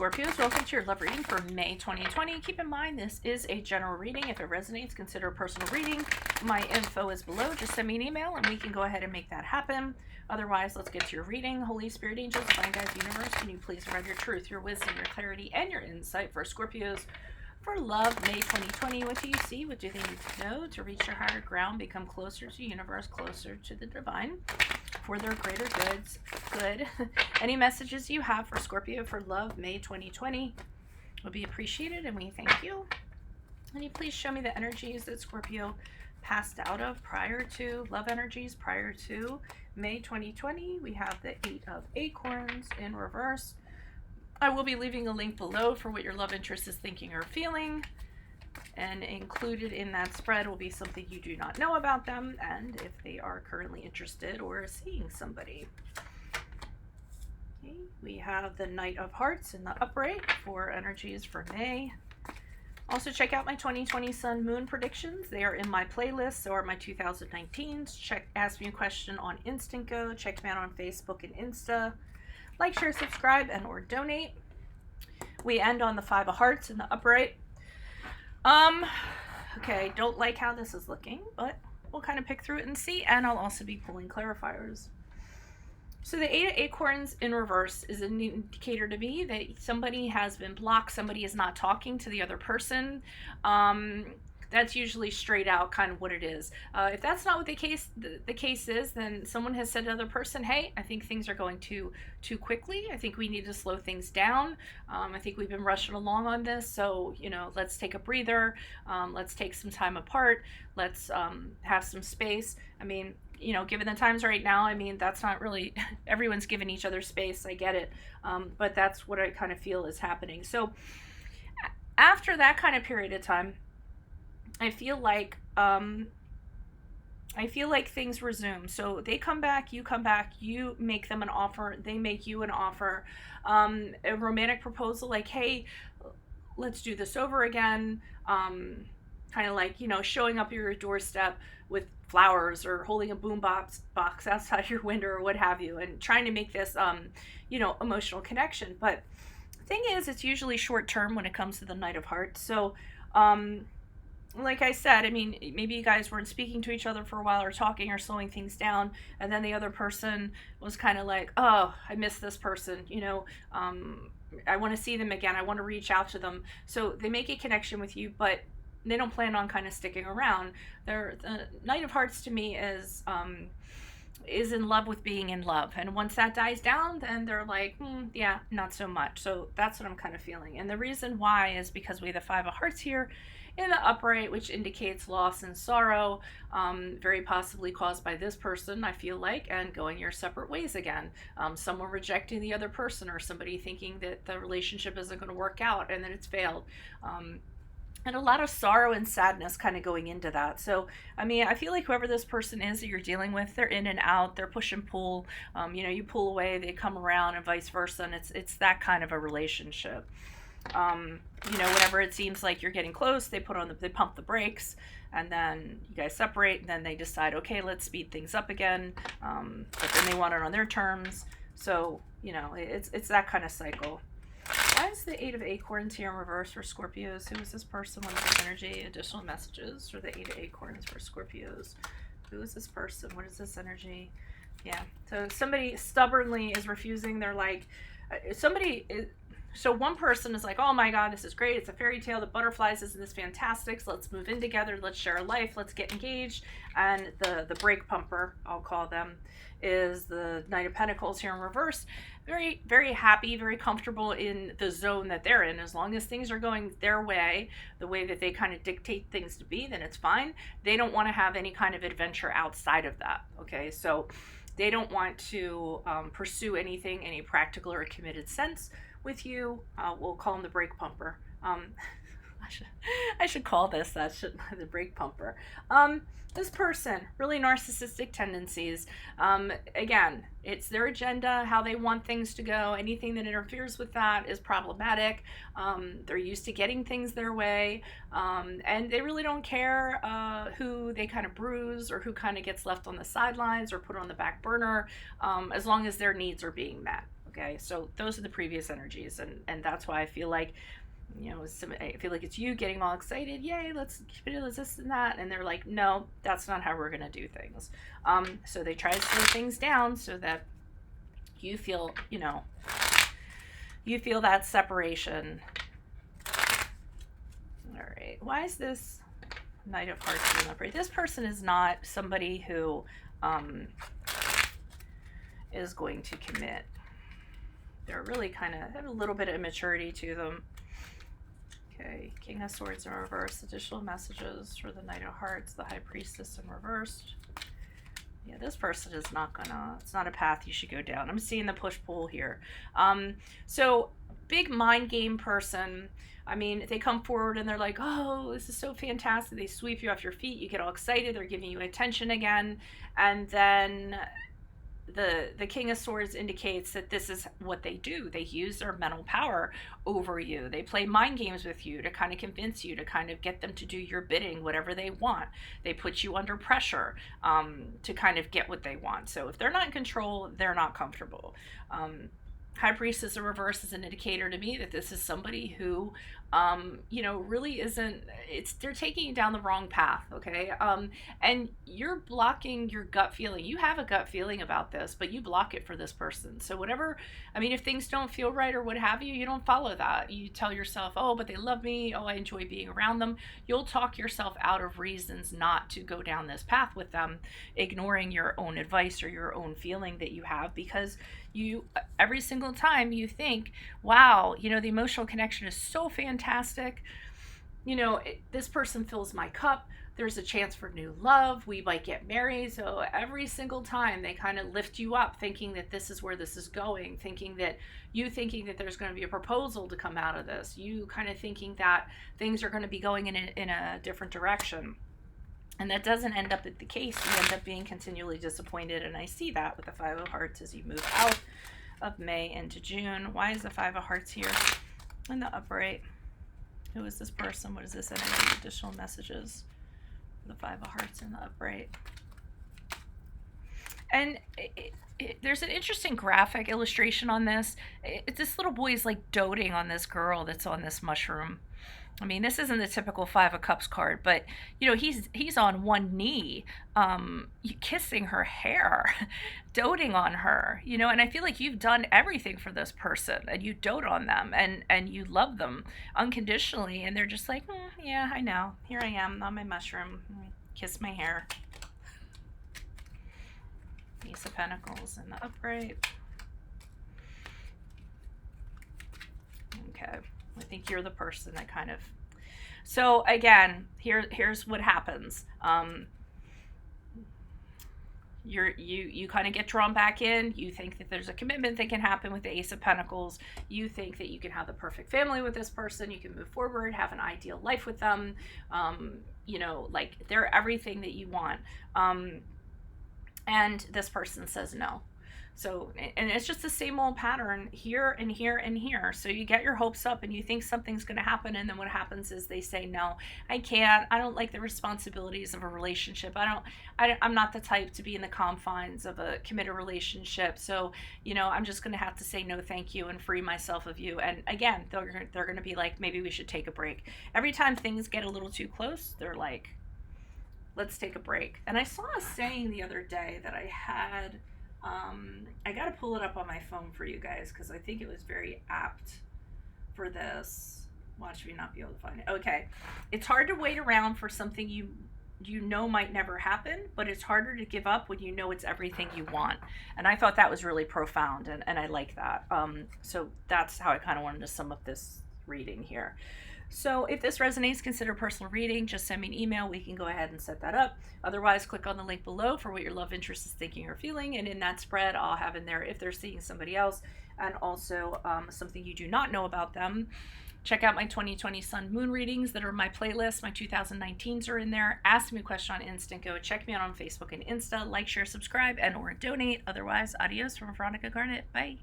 Scorpios, welcome to your love reading for May 2020. Keep in mind, this is a general reading. If it resonates, consider a personal reading. My info is below. Just send me an email and we can go ahead and make that happen. Otherwise, let's get to your reading. Holy Spirit, angels, divine guides, universe, can you please provide your truth, your wisdom, your clarity, and your insight for Scorpios for love, May 2020. What do you see? What do they need to know to reach their higher ground, become closer to universe, closer to the divine, for their greater good? Any messages you have for Scorpio for love, May 2020 would be appreciated, and we thank you. Can you please show me the energies that Scorpio passed out of prior to, love energies prior to May 2020? We have the 8 of Acorns in reverse. I will be leaving a link below for what your love interest is thinking or feeling, and included in that spread will be something you do not know about them and if they are currently interested or seeing somebody. Okay, we have the Knight of Hearts in the upright for energies for May. Also check out my 2020 Sun Moon predictions. They are in my playlist, so are my 2019s. Ask me a question on Instant Go. Check me out on Facebook and Insta. Like, share, subscribe, and or donate. We end on the 5 of Hearts in the upright. Okay, don't like how this is looking, but we'll kind of pick through it and see, and I'll also be pulling clarifiers. So the 8 of Acorns in reverse is an indicator to me that somebody has been blocked, somebody is not talking to the other person. That's usually straight out kind of what it is. If that's not what the case is, then someone has said to the other person, hey, I think things are going too quickly. I think we need to slow things down. I think we've been rushing along on this. So, let's take a breather. Let's take some time apart. Let's have some space. I mean, given the times right now, I mean, that's not really, everyone's giving each other space. I get it. But that's what I kind of feel is happening. So after that kind of period of time, I feel like things resume. So they come back, you make them an offer, they make you an offer. A romantic proposal like, hey, let's do this over again. Kind of like, showing up at your doorstep with flowers or holding a boom box outside your window or what have you, and trying to make this, emotional connection. But the thing is, it's usually short term when it comes to the Knight of Hearts. So, like I said, I mean, maybe you guys weren't speaking to each other for a while or talking or slowing things down, and then the other person was kind of like, oh, I miss this person, I want to see them again, I want to reach out to them. So they make a connection with you, but they don't plan on kind of sticking around. The Knight of Hearts to me is in love with being in love, and once that dies down, then they're like, yeah, not so much. So that's what I'm kind of feeling, and the reason why is because we have the 5 of Hearts here in the upright, which indicates loss and sorrow, very possibly caused by this person, I feel like, and going your separate ways again. Someone rejecting the other person, or somebody thinking that the relationship isn't going to work out and that it's failed. And a lot of sorrow and sadness kind of going into that. So, I mean, I feel like whoever this person is that you're dealing with, they're in and out, they're push and pull. You pull away, they come around, and vice versa, and it's that kind of a relationship. Whenever it seems like you're getting close, they pump the brakes, and then you guys separate, and then they decide, okay, let's speed things up again, but then they want it on their terms. So, it's that kind of cycle. Why is the 8 of Acorns here in reverse for Scorpios? Who is this person? What is this energy? Additional messages for the 8 of Acorns for Scorpios. Who is this person? What is this energy? Yeah, so somebody stubbornly is refusing. They're like, so one person is like, oh my God, this is great. It's a fairy tale. The butterflies, isn't this fantastic? So let's move in together. Let's share a life. Let's get engaged. And the brake pumper, I'll call them, is the Knight of Pentacles here in reverse. Very, very happy, very comfortable in the zone that they're in. As long as things are going their way, the way that they kind of dictate things to be, then it's fine. They don't want to have any kind of adventure outside of that. Okay, so they don't want to pursue anything, any practical or committed sense with you. We'll call him the brake pumper. I should call this that, shouldn't I? The brake pumper. This person, really narcissistic tendencies. Again, it's their agenda, how they want things to go. Anything that interferes with that is problematic. They're used to getting things their way, and they really don't care who they kind of bruise or who kind of gets left on the sidelines or put on the back burner, as long as their needs are being met. Okay, so those are the previous energies, and that's why I feel like, I feel like it's you getting all excited. Yay, let's keep it, let's this and that, and they're like, no, that's not how we're gonna do things. So they try to slow things down so that you feel, you feel that separation. All right, why is this Knight of Hearts being upright? This person is not somebody who is going to commit. They're really kind of have a little bit of immaturity to them. Okay, King of Swords in reverse. Additional messages for the Knight of Hearts, the High Priestess in reversed. Yeah, this person is not gonna, it's not a path you should go down. I'm seeing the push-pull here. So, big mind game person. I mean, they come forward and they're like, oh, this is so fantastic. They sweep you off your feet. You get all excited. They're giving you attention again. And then the King of Swords indicates that this is what they do. They use their mental power over you. They play mind games with you to kind of convince you, to kind of get them to do your bidding, whatever they want. They put you under pressure to kind of get what they want. So if they're not in control, they're not comfortable. High Priestess in reverse is an indicator to me that this is somebody who, really isn't, they're taking you down the wrong path, okay? And you're blocking your gut feeling. You have a gut feeling about this, but you block it for this person. So whatever, if things don't feel right or what have you, you don't follow that. You tell yourself, oh, but they love me. Oh, I enjoy being around them. You'll talk yourself out of reasons not to go down this path with them, ignoring your own advice or your own feeling that you have, because you, every single time you think, wow, the emotional connection is so fantastic. This person fills my cup. There's a chance for new love. We might get married. So every single time they kind of lift you up, thinking that this is where this is going, thinking that there's going to be a proposal to come out of this, you kind of thinking that things are going to be going in a different direction. And that doesn't end up at the case. You end up being continually disappointed. And I see that with the Five of Hearts as you move out of May into June. Why is the Five of Hearts here in the upright? Who is this person? What is this energy? Additional messages. The Five of Hearts in the upright. And there's an interesting graphic illustration on this. This little boy is like doting on this girl that's on this mushroom. This isn't the typical Five of Cups card, but he's on one knee, kissing her hair, doting on her, and I feel like you've done everything for this person, and you dote on them, and you love them unconditionally, and they're just like, yeah, I know, here I am on my mushroom, kiss my hair. Ace of Pentacles in the upright. Okay. I think you're the person that kind of, so again, here's what happens. You kind of get drawn back in. You think that there's a commitment that can happen with the Ace of Pentacles. You think that you can have the perfect family with this person. You can move forward, have an ideal life with them. Like they're everything that you want. And this person says no. So, and it's just the same old pattern here and here and here. So you get your hopes up and you think something's going to happen. And then what happens is they say, no, I can't. I don't like the responsibilities of a relationship. I'm not the type to be in the confines of a committed relationship. So, I'm just going to have to say no, thank you, and free myself of you. And again, they're going to be like, maybe we should take a break. Every time things get a little too close, they're like, let's take a break. And I saw a saying the other day that I had, I got to pull it up on my phone for you guys because I think it was very apt for this. Watch me not be able to find it. Okay. It's hard to wait around for something you might never happen, but it's harder to give up when you know it's everything you want. And I thought that was really profound, and I like that. So that's how I kind of wanted to sum up this reading here. So if this resonates, consider personal reading. Just send me an email. We can go ahead and set that up. Otherwise, click on the link below for what your love interest is thinking or feeling. And in that spread, I'll have in there if they're seeing somebody else, and also something you do not know about them. Check out my 2020 Sun Moon readings that are in my playlist. My 2019s are in there. Ask me a question on Instant Go. Check me out on Facebook and Insta. Like, share, subscribe, and or donate. Otherwise, adios from Veronica Garnett. Bye.